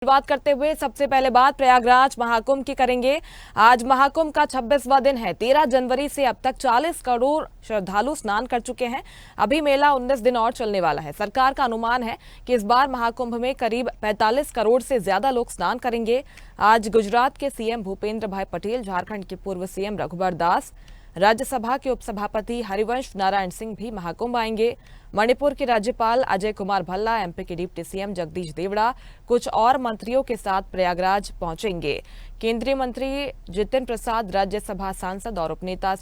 शुरुआत करते हुए सबसे पहले बात प्रयागराज महाकुंभ की करेंगे। आज महाकुंभ का 26वां दिन है। 13 जनवरी से अब तक 40 करोड़ श्रद्धालु स्नान कर चुके हैं। अभी मेला 19 दिन और चलने वाला है। सरकार का अनुमान है कि इस बार महाकुंभ में करीब 45 करोड़ से ज्यादा लोग स्नान करेंगे। आज गुजरात के सीएम भूपेंद्र भाई पटेल, झारखंड के पूर्व सीएम रघुबर दास, राज्यसभा के उपसभापति हरिवंश नारायण सिंह भी महाकुंभ आएंगे। मणिपुर के राज्यपाल अजय कुमार भल्ला, एमपी के डिप्टी सीएम जगदीश देवड़ा कुछ और मंत्रियों के साथ प्रयागराज पहुंचेंगे। केंद्रीय मंत्री जितिन प्रसाद, राज्यसभा सांसद और उपनेता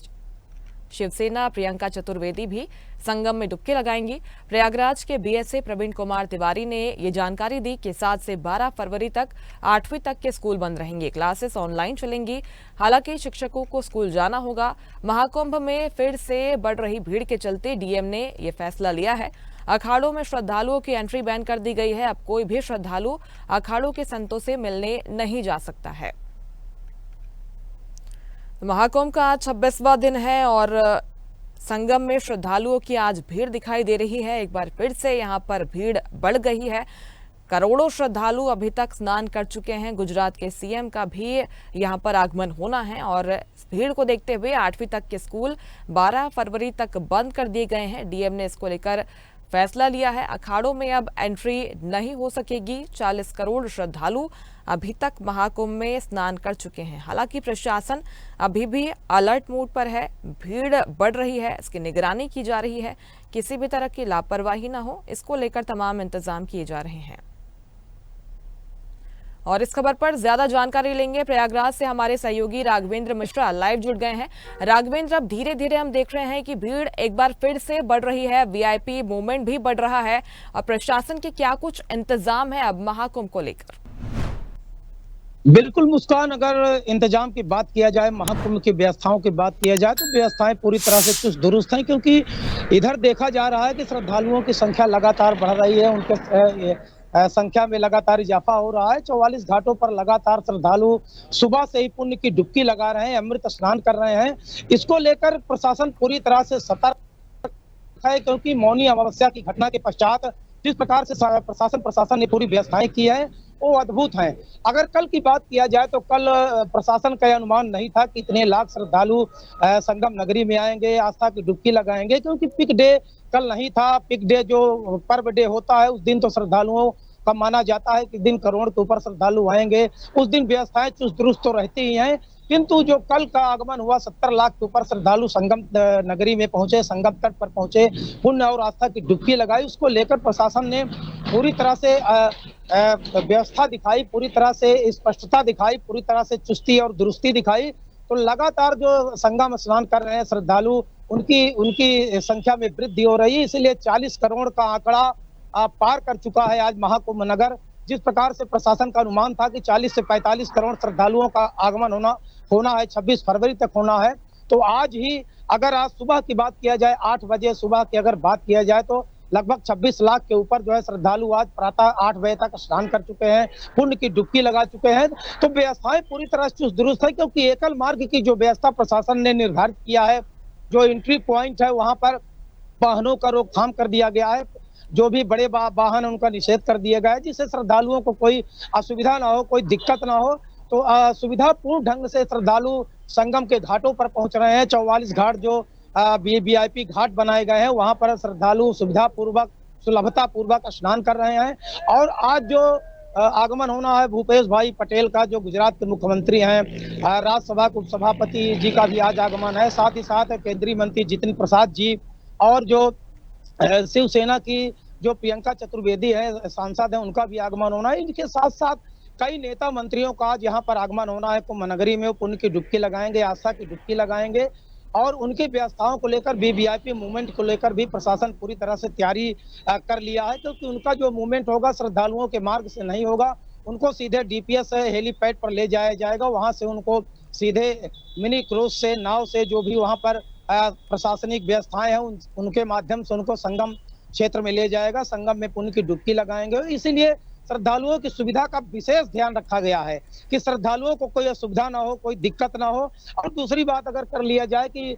शिवसेना प्रियंका चतुर्वेदी भी संगम में डुबकी लगाएंगी। प्रयागराज के बीएसए प्रवीण कुमार तिवारी ने ये जानकारी दी कि 7 से 12 फरवरी तक 8वीं तक के स्कूल बंद रहेंगे। क्लासेस ऑनलाइन चलेंगी। हालांकि शिक्षकों को स्कूल जाना होगा। महाकुंभ में फिर से बढ़ रही भीड़ के चलते डीएम ने ये फैसला लिया है। अखाड़ों में श्रद्धालुओं की एंट्री बैन कर दी गई है। अब कोई भी श्रद्धालु अखाड़ों के संतों से मिलने नहीं जा सकता है। महाकुंभ का आज 26वां दिन है और संगम में श्रद्धालुओं की आज भीड़ दिखाई दे रही है। एक बार फिर से यहां पर भीड़ बढ़ गई है। करोड़ों श्रद्धालु अभी तक स्नान कर चुके हैं। गुजरात के सीएम का भी यहां पर आगमन होना है और इस भीड़ को देखते हुए 8वीं तक के स्कूल 12 फरवरी तक बंद कर दिए गए हैं। डीएम ने इसको लेकर फैसला लिया है। अखाड़ों में अब एंट्री नहीं हो सकेगी। 40 करोड़ श्रद्धालु अभी तक महाकुंभ में स्नान कर चुके हैं। हालांकि प्रशासन अभी भी अलर्ट मोड पर है। भीड़ बढ़ रही है, इसकी निगरानी की जा रही है। किसी भी तरह की लापरवाही न हो, इसको लेकर तमाम इंतजाम किए जा रहे हैं। और इस खबर पर ज्यादा जानकारी लेंगे। प्रयागराज से हमारे सहयोगी राघवेंद्र मिश्रा लाइव जुड़ गए हैं। राघवेंद्र, अब धीरे धीरे हम देख रहे हैं कि भीड़ एक बार फिर से बढ़ रही है। वीआईपी मूवमेंट भी बढ़ रहा है और प्रशासन के क्या कुछ इंतजाम है अब महाकुंभ को लेकर? बिल्कुल मुस्कान, अगर इंतजाम की बात किया जाए, महाकुंभ की व्यवस्थाओं की बात किया जाए, तो व्यवस्थाएं पूरी तरह से चुस्त दुरुस्त हैं। क्योंकि इधर देखा जा रहा है कि श्रद्धालुओं की संख्या लगातार बढ़ रही है। उनके संख्या में लगातार इजाफा हो रहा है। 44 घाटों पर लगातार श्रद्धालु सुबह से ही पुण्य की डुबकी लगा रहे हैं, अमृत स्नान कर रहे हैं। इसको लेकर प्रशासन पूरी तरह से सतर्क है, क्योंकि मौनी अमावस्या की घटना के पश्चात जिस प्रकार से प्रशासन ने पूरी व्यवस्थाएं की है वो अद्भुत हैं। अगर कल की बात किया जाए तो कल प्रशासन का अनुमान नहीं था कि इतने लाख श्रद्धालु संगम नगरी में आएंगे, आस्था की डुबकी लगाएंगे, क्योंकि पिक डे कल नहीं था। पिक डे जो पर्व डे होता है, उस दिन तो श्रद्धालुओं का माना जाता है कि दिन करोड़ के ऊपर श्रद्धालु आएंगे। उस दिन व्यवस्थाएं चुस्त दुरुस्त तो रहती ही हैं, किंतु जो कल का आगमन हुआ, 70 लाख के ऊपर श्रद्धालु संगम नगरी में पहुंचे, संगम तट पर पहुंचे, पुण्य और आस्था की डुबकी लगाई। उसको लेकर प्रशासन ने पूरी तरह से व्यवस्था दिखाई, पूरी तरह से स्पष्टता दिखाई, पूरी तरह से चुस्ती और दुरुस्ती दिखाई। तो लगातार जो संगम स्नान कर रहे हैं श्रद्धालु, उनकी संख्या में वृद्धि हो रही है। इसलिए 40 करोड़ का आंकड़ा पार कर चुका है आज महाकुंभ नगर। जिस प्रकार से प्रशासन का अनुमान था कि 40 से 45 करोड़ श्रद्धालुओं का आगमन होना है, 26 फरवरी तक होना है, तो आज ही अगर आज सुबह की बात किया जाए, 8 बजे सुबह की अगर बात किया जाए, तो लगभग 26 लाख के ऊपर जो है श्रद्धालु आज प्रातः 8 बजे तक स्नान कर चुके हैं, पुण्य की डुबकी लगा चुके हैं। तो व्यवस्थाएं पूरी तरह से दुरुस्त है, क्योंकि एकल मार्ग की जो व्यवस्था प्रशासन ने निर्धारित किया है, जो एंट्री पॉइंट है वहां पर वाहनों का रोकथाम कर दिया गया है। जो भी बड़े वाहन उनका निषेध कर दिया गया है, जिससे श्रद्धालुओं को कोई असुविधा ना हो, कोई दिक्कत ना हो। तो सुविधापूर्ण ढंग से श्रद्धालु संगम के घाटों पर पहुंच रहे हैं। 44 घाट जो वीआईपी घाट बनाए गए हैं, वहां पर श्रद्धालु सुलभता पूर्वक स्नान कर रहे हैं। और आज जो आगमन होना है भूपेश भाई पटेल का, जो गुजरात के मुख्यमंत्री हैं, राज्यसभा के उपसभापति जी का भी आज आगमन है। साथ ही साथ केंद्रीय मंत्री जितिन प्रसाद जी और जो शिवसेना की जो प्रियंका चतुर्वेदी है, सांसद है, उनका भी आगमन होना है। इनके साथ साथ कई नेता मंत्रियों का आज यहाँ पर आगमन होना है। कुंभ नगरी में वो पुण्य की डुबकी लगाएंगे, आस्था की डुबकी लगाएंगे। और उनकी व्यवस्थाओं को लेकर भी, वीआईपी मूवमेंट को लेकर भी प्रशासन पूरी तरह से तैयारी कर लिया है, क्योंकि उनका जो मूवमेंट होगा श्रद्धालुओं के मार्ग से नहीं होगा। उनको सीधे डीपीएस हेलीपैड पर ले जाया जाएगा। वहां से उनको सीधे मिनी क्रूज से, नाव से, जो भी वहां पर प्रशासनिक व्यवस्थाएं हैं, उनके माध्यम से उनको संगम क्षेत्र में ले जाएगा। संगम में पुण्य की डुबकी लगाएंगे। इसीलिए श्रद्धालुओं की सुविधा का विशेष ध्यान रखा गया है कि श्रद्धालुओं को कोई असुविधा ना हो, कोई दिक्कत ना हो। और दूसरी बात अगर कर लिया जाए कि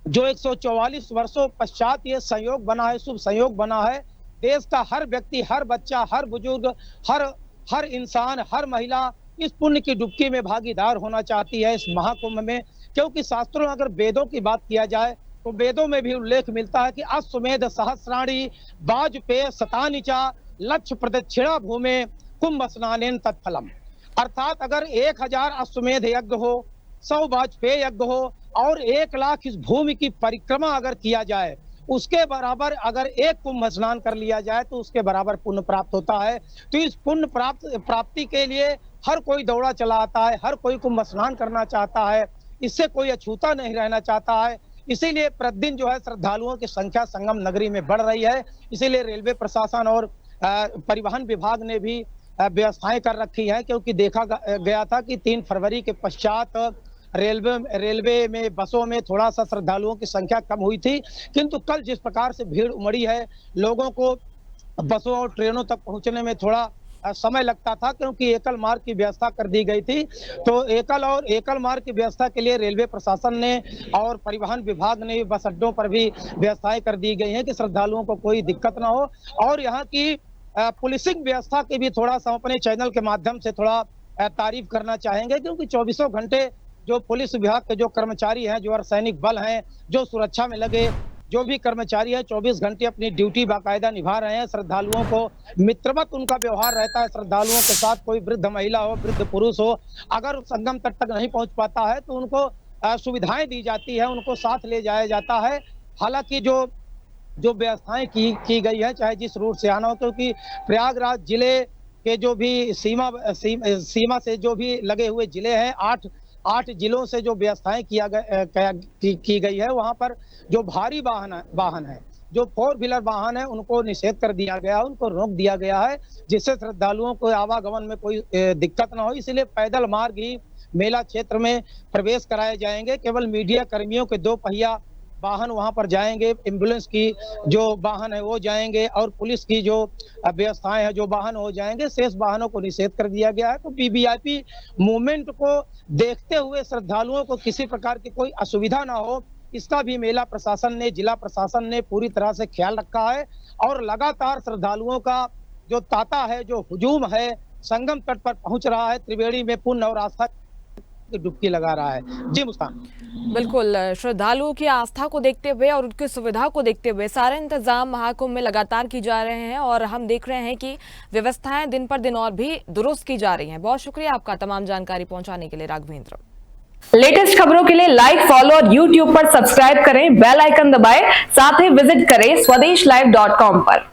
जो 144 वर्षों पश्चात ये संयोग बना है, शुभ संयोग बना है। देश का हर व्यक्ति, हर बच्चा, हर बुजुर्ग, हर हर इंसान, हर महिला इस पुण्य की डुबकी में भागीदार होना चाहती है इस महाकुंभ में, क्योंकि शास्त्रों में अगर वेदों की बात किया जाए तो वेदों में भी उल्लेख मिलता है कि अश्वमेध सहस्राणी वाजपेय शतानिचा लक्ष्य प्रदक्षिणा भूमि कुंभ स्नानेन तत्फलम। अर्थात अगर 1000 अश्वमेध यज्ञ हो, 100 वाजपेय यज्ञ हो और 1,00,000 इस भूमि की परिक्रमा अगर किया जाए, उसके बराबर अगर एक कुंभ स्नान कर लिया जाए तो उसके बराबर पुण्य प्राप्त होता है। तो इस पुण्य प्राप्ति के लिए हर कोई दौड़ा चला आता है, हर कोई कुंभ स्नान करना चाहता है, इससे कोई अछूता नहीं रहना चाहता है। इसीलिए प्रतिदिन जो है श्रद्धालुओं की संख्या संगम नगरी में बढ़ रही है। इसीलिए रेलवे प्रशासन और परिवहन विभाग ने भी व्यवस्थाएं कर रखी है, क्योंकि देखा गया था कि 3 फरवरी के पश्चात रेलवे में बसों में थोड़ा सा श्रद्धालुओं की संख्या कम हुई थी, किंतु कल जिस प्रकार से भीड़ उमड़ी है, लोगों को बसों और ट्रेनों तक पहुंचने में थोड़ा समय लगता था, क्योंकि एकल मार्ग की व्यवस्था कर दी गई थी। तो एकल मार्ग की व्यवस्था के लिए रेलवे प्रशासन ने और परिवहन विभाग ने बस अड्डों पर भी व्यवस्थाएं कर दी गई हैं कि श्रद्धालुओं को कोई दिक्कत ना हो। और यहाँ की पुलिसिंग व्यवस्था की भी थोड़ा सा अपने चैनल के माध्यम से थोड़ा तारीफ करना चाहेंगे, क्योंकि 24 घंटे जो पुलिस विभाग के जो कर्मचारी हैं, जो अर्धसैनिक बल हैं, जो सुरक्षा में लगे जो भी कर्मचारी है, 24 घंटे अपनी ड्यूटी बाकायदा निभा रहे हैं। श्रद्धालुओं को मित्रवत उनका व्यवहार रहता है। श्रद्धालुओं के साथ कोई वृद्ध महिला हो, वृद्ध पुरुष हो, अगर संगम तट तक नहीं पहुंच पाता है तो उनको सुविधाएं दी जाती है, उनको साथ ले जाया जाता है। हालांकि जो व्यवस्थाएं की गई है, चाहे जिस रूट से आना हो, क्योंकि प्रयागराज जिले के जो भी सीमा से जो भी लगे हुए जिले हैं, 8 जिलों से जो व्यवस्थाएं की गई है, वहां पर जो भारी वाहन है, जो 4 व्हीलर वाहन है, उनको निषेध कर दिया गया है, उनको रोक दिया गया है, जिससे श्रद्धालुओं को आवागमन में कोई दिक्कत ना हो। इसलिए पैदल मार्ग ही मेला क्षेत्र में प्रवेश कराए जाएंगे। केवल मीडिया कर्मियों के 2 पहिया वाहन वहां पर जाएंगे, एम्बुलेंस की जो वाहन है वो जाएंगे, और पुलिस की जो व्यवस्थाएं हैं जो वाहन हो जाएंगे। शेष वाहनों को निषेध कर दिया गया है। तो वीवीआईपी मूवमेंट को देखते हुए श्रद्धालुओं को किसी प्रकार की कोई असुविधा ना हो, इसका भी मेला प्रशासन ने, जिला प्रशासन ने पूरी तरह से ख्याल रखा है। और लगातार श्रद्धालुओं का जो तांता है, जो हुजूम है, संगम तट पर पहुंच रहा है, त्रिवेणी में पुण्य और आस्था की डुबकी लगा रहा है। जी मुस्कान। बिल्कुल, श्रद्धालुओं की आस्था को देखते हुए और उनकी सुविधा को देखते हुए सारे इंतजाम महाकुंभ में लगातार की जा रहे हैं, और हम देख रहे हैं कि व्यवस्थाएं दिन पर दिन और भी दुरुस्त की जा रही हैं। बहुत शुक्रिया आपका तमाम जानकारी पहुंचाने के लिए राघवेंद्र। लेटेस्ट खबरों के लिए लाइक, फॉलो और यूट्यूब पर सब्सक्राइब करें, बेल आइकन दबाएं, साथ ही विजिट करें swedeshlive.com पर।